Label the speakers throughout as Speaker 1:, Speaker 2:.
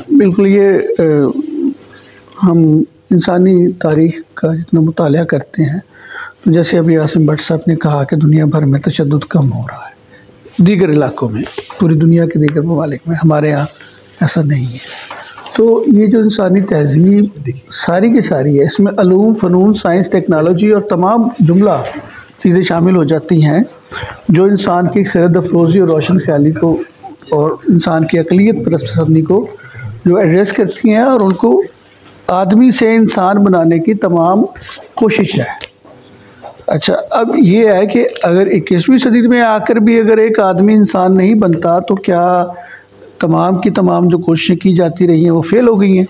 Speaker 1: बिल्कुल हम इंसानी तारीख़ का जितना मुताला करते हैं, तो जैसे अभी आसिम भट्ट साहब ने कहा कि दुनिया भर में तशद्दुद कम हो रहा है, दीगर इलाकों में, पूरी दुनिया के दीगर ममालिक में, हमारे यहाँ ऐसा नहीं है। तो ये जो इंसानी तहज़ीब सारी की सारी है, इसमें अलूम, फ़नून, साइंस, टेक्नोलॉजी और तमाम जुमला चीज़ें शामिल हो जाती हैं जो इंसान की खैरत अफरोज़ी और रोशन ख्याली को और इंसान की अक़लियत पसंदी को जो एड्रेस करती हैं और उनको आदमी से इंसान बनाने की तमाम कोशिश है। अच्छा, अब ये है कि अगर 21वीं सदी में आकर भी अगर एक आदमी इंसान नहीं बनता तो क्या तमाम की तमाम जो कोशिशें की जाती रही हैं वो फेल हो गई हैं,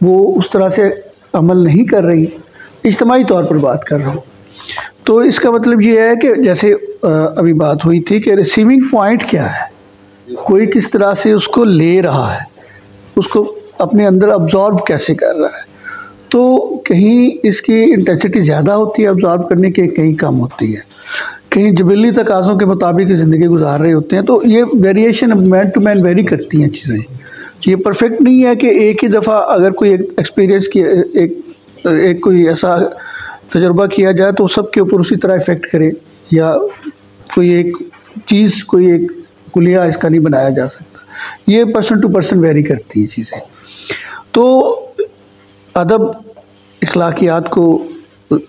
Speaker 1: वो उस तरह से अमल नहीं कर रही। इज्तिमाई तौर पर बात कर रहा हूँ। तो इसका मतलब ये है कि जैसे अभी बात हुई थी कि रिसीविंग पॉइंट क्या है, कोई किस तरह से उसको ले रहा है, उसको अपने अंदर अब्जॉर्ब कैसे कर रहा है। तो कहीं इसकी इंटेंसिटी ज़्यादा होती है अब्जॉर्ब करने की, कहीं कम होती है, कहीं जबली तकाज़ों के मुताबिक ज़िंदगी गुजार रहे होते हैं। तो ये variation man to man vary करती हैं चीज़ें। ये परफेक्ट नहीं है कि एक ही दफ़ा अगर कोई एक्सपीरियंस किया, एक कोई ऐसा तजुर्बा किया जाए तो सबके ऊपर उसी तरह इफ़ेक्ट करे, या कोई एक चीज़, कोई एक कुलिया इसका नहीं बनाया जा सकता। ये पर्सन टू पर्सन वेरी करती है चीज़ें। तो अदब इखलाकियात को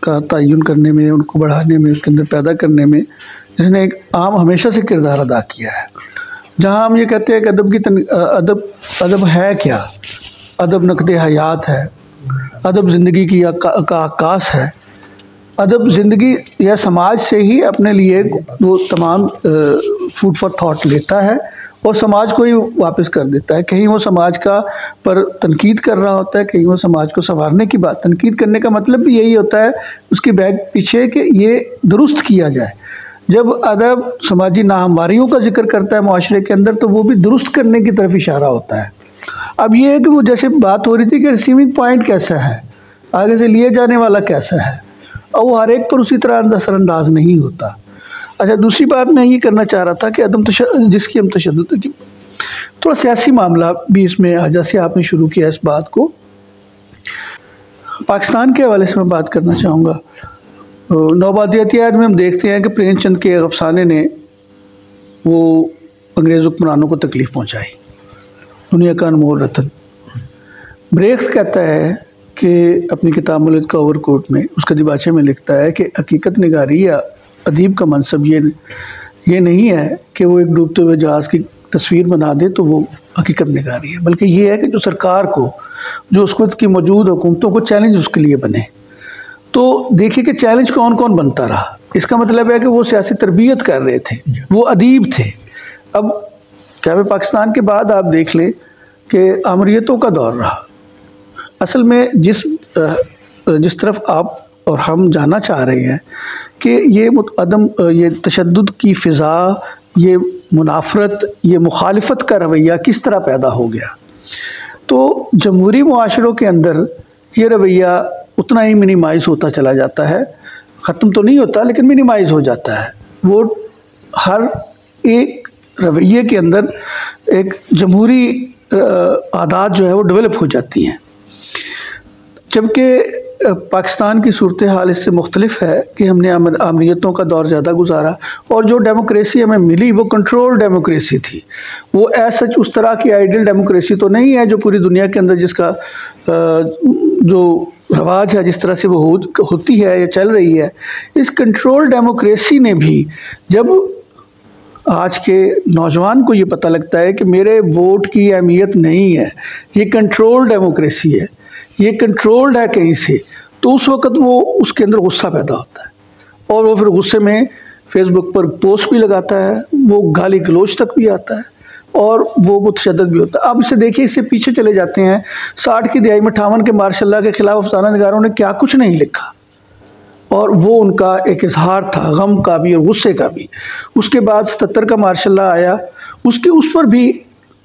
Speaker 1: का तयन करने में, उनको बढ़ाने में, उसके अंदर पैदा करने में इसने एक आम हमेशा से किरदार अदा किया है। जहाँ हम ये कहते हैं कि अदब है क्या, अदब नक़्द हयात है, अदब ज़िंदगी की का आकाश है। अदब ज़िंदगी या समाज से ही अपने लिए वो तमाम फूड फॉर थॉट लेता है और समाज को ही वापस कर देता है। कहीं वो समाज का पर तनकीद कर रहा होता है, कहीं वो समाज को संवारने की बात। तनकीद करने का मतलब भी यही होता है उसकी बैक पीछे कि ये दुरुस्त किया जाए। जब अदब समाजी नाहमवारियों का जिक्र करता है माशरे के अंदर, तो वो भी दुरुस्त करने की तरफ इशारा होता है। अब ये है कि वो जैसे बात हो रही थी कि रिसीविंग पॉइंट कैसा है, आगे से लिए जाने वाला कैसा है, और वो हर एक पर उसी तरह असरअंदाज नहीं होता। अच्छा, दूसरी बात मैं ये करना चाह रहा था कि जिसकी हम तशद्दुद की थोड़ा सियासी मामला भी इसमें, जैसे आपने शुरू किया इस बात को, पाकिस्तान के हवाले से मैं बात करना चाहूँगा। नौबादियाती आयत में हम देखते हैं कि प्रेमचंद के अफसाने ने वो अंग्रेज़ हुक्मरानों को तकलीफ़ पहुँचाई, दुनिया का अनमोल रतन। ब्रेक्स कहता है कि अपनी किताब मुल्द का ओवरकोट में, उसका दिबाचे में लिखता है कि हकीकत निगारी या अदीब का मनसब ये नहीं है कि वो एक डूबते हुए जहाज़ की तस्वीर बना दे तो वो हकीकत निगारी है, बल्कि ये है कि जो सरकार को, जो उस वक्त की मौजूद हुकूमतों को चैलेंज उसके लिए बने। तो देखिए कि चैलेंज कौन कौन बनता रहा। इसका मतलब है कि वो सियासी तरबियत कर रहे थे, वो अदीब थे। अब क्या पाकिस्तान के बाद आप देख लें कि आमरीतों का दौर रहा। असल में जिस तरफ आप और हम जाना चाह रहे हैं कि ये तशद्दुद की फ़िज़ा, ये मुनाफरत, ये मुखालिफत का रवैया किस तरह पैदा हो गया। तो जमहूरी मुआशरों के अंदर ये रवैया उतना ही मिनिमाइज़ होता चला जाता है, ख़त्म तो नहीं होता लेकिन मिनिमाइज़ हो जाता है। वो हर एक रवैये के अंदर एक जमहूरी आदत जो है वो डेवलप हो जाती हैं। जबकि पाकिस्तान की सूरत हाल इससे मुख्तलिफ है कि हमने आमरीतों का दौर ज़्यादा गुजारा, और जो डेमोक्रेसी हमें मिली वो कंट्रोल डेमोक्रेसी थी। वो सच उस तरह की आइडियल डेमोक्रेसी तो नहीं है जो पूरी दुनिया के अंदर जिसका जो रवाज है, जिस तरह से वो होती है या चल रही है। इस कंट्रोल डेमोक्रेसी ने भी, जब आज के नौजवान को ये पता लगता है कि मेरे वोट की अहमियत नहीं है, ये कंट्रोल डेमोक्रेसी है, ये कंट्रोल्ड है कहीं से, तो उस वक़्त वो उसके अंदर गुस्सा पैदा होता है और वो फिर गुस्से में फेसबुक पर पोस्ट भी लगाता है, वो गाली गलोच तक भी आता है और वो मुतशद्दिद भी होता है। अब इसे देखिए, इससे पीछे चले जाते हैं 60 की दहाई में 58 के मार्शल के ख़िलाफ़ अफसाना निगारों ने क्या कुछ नहीं लिखा, और वो उनका एक इजहार था गम का भी और गुस्से का भी। उसके बाद 77 का मार्शल आया, उस पर भी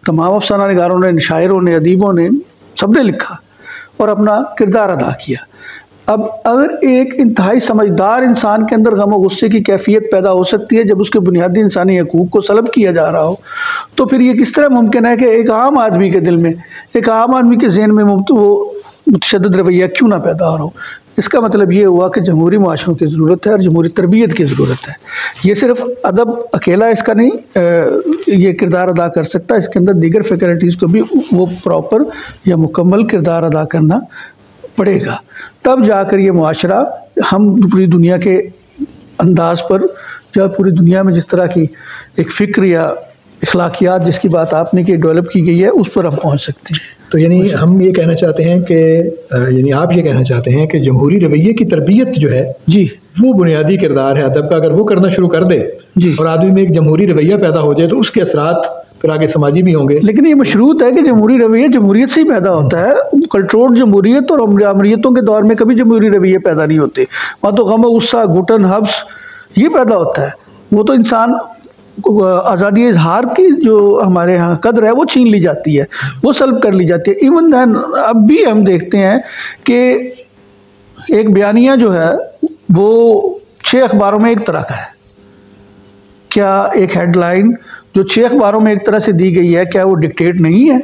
Speaker 1: तमाम अफसाना निगारों ने, शायरों ने, अदीबों ने, सब ने लिखा और अपना किरदार अदा किया। अब अगर एक इंतहाई समझदार इंसान के अंदर गम और गुस्से की कैफियत पैदा हो सकती है जब उसके बुनियादी इंसानी हकूक़ को सलब किया जा रहा हो, तो फिर ये किस तरह मुमकिन है कि एक आम आदमी के दिल में, एक आम आदमी के ज़हन में वो मुतशद्दिद रवैया क्यों ना पैदा हो रहा हो। इसका मतलब ये हुआ कि जमहूरी माशरों की ज़रूरत है और जमहूरी तरबियत की ज़रूरत है। ये सिर्फ अदब अकेला इसका नहीं ये किरदार अदा कर सकता, इसके अंदर दीगर फैकल्टीज़ को भी वो प्रॉपर या मुकम्मल किरदार अदा करना पड़ेगा। तब जाकर ये मुआशरा हम पूरी दुनिया के अंदाज पर, या पूरी दुनिया में जिस तरह की एक फ़िक्र या अखलाकियात जिसकी बात आपने की डेवलप की गई है, उस पर हम पहुँच सकते हैं।
Speaker 2: तो यानी हम ये कहना चाहते हैं कि यानी आप ये कहना चाहते हैं कि जमहूरी रवैये की तरबियत जो है
Speaker 1: जी,
Speaker 2: वो बुनियादी किरदार है अदब का। अगर वो करना शुरू कर दे
Speaker 1: जी,
Speaker 2: और आदमी में एक जमहूरी रवैया पैदा हो जाए तो उसके असरात फिर आगे समाजी भी होंगे।
Speaker 1: लेकिन ये मशरूत है कि जमहूरी रवैया जमहूरियत से ही पैदा होता है। कंट्रोल्ड जमहूरियत और अमरीतों के दौर में कभी जमहूरी रवैये पैदा नहीं होते। वहाँ तो गम, गुस्सा, घुटन, हब्स ये पैदा होता है। वो तो इंसान आज़ादी इजहार की जो हमारे यहाँ कदर है वो छीन ली जाती है, वो सल्ब कर ली जाती है। इवन दैन अब भी हम देखते हैं कि एक बयानिया जो है वो 6 अखबारों में एक तरह का है। क्या एक हेडलाइन जो 6 अखबारों में एक तरह से दी गई है, क्या वो डिक्टेट नहीं है?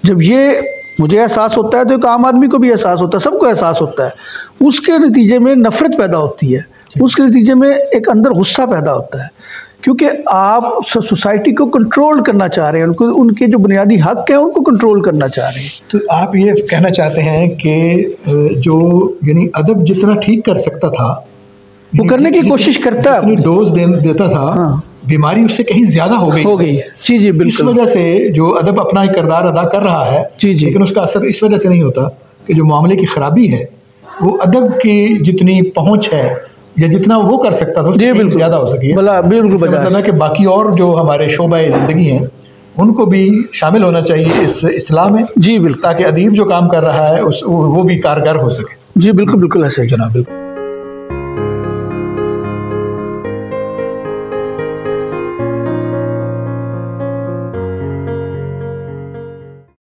Speaker 1: जब ये मुझे एहसास होता है तो एक आम आदमी को भी एहसास होता है, सबको एहसास होता है। उसके नतीजे में नफ़रत पैदा होती है, उसके नतीजे में एक अंदर गुस्सा पैदा होता है, क्योंकि आप सोसाइटी को कंट्रोल करना चाह रहे हैं, उनको उनके जो बुनियादी हक हैं उनको कंट्रोल करना चाह रहे हैं।
Speaker 2: तो आप ये कहना चाहते हैं कि जो यानी अदब जितना ठीक कर सकता था
Speaker 1: वो करने की कोशिश करता है,
Speaker 2: अपनी डोज देता था,
Speaker 1: हाँ,
Speaker 2: बीमारी उससे कहीं ज्यादा हो गई।
Speaker 1: जी जी
Speaker 2: इस
Speaker 1: बिल्कुल।
Speaker 2: वजह से जो अदब अपना एक किरदार अदा कर रहा है,
Speaker 1: जी जी,
Speaker 2: लेकिन उसका असर इस वजह से नहीं होता कि जो मामले की खराबी है वो अदब की जितनी पहुंच है या जितना वो कर सकता था उससे कहीं ज्यादा हो सकी है।
Speaker 1: बिल्कुल
Speaker 2: मतलब है कि बाकी और जो हमारे शोबाए ज़िंदगी हैं उनको भी शामिल होना चाहिए इस इस्लाम में।
Speaker 1: जी बिल्कुल,
Speaker 2: ताकि अदीब जो काम कर रहा है वो भी कारगर हो सके।
Speaker 1: जी बिल्कुल, बिल्कुल ऐसे
Speaker 2: जनाब, बिल्कुल।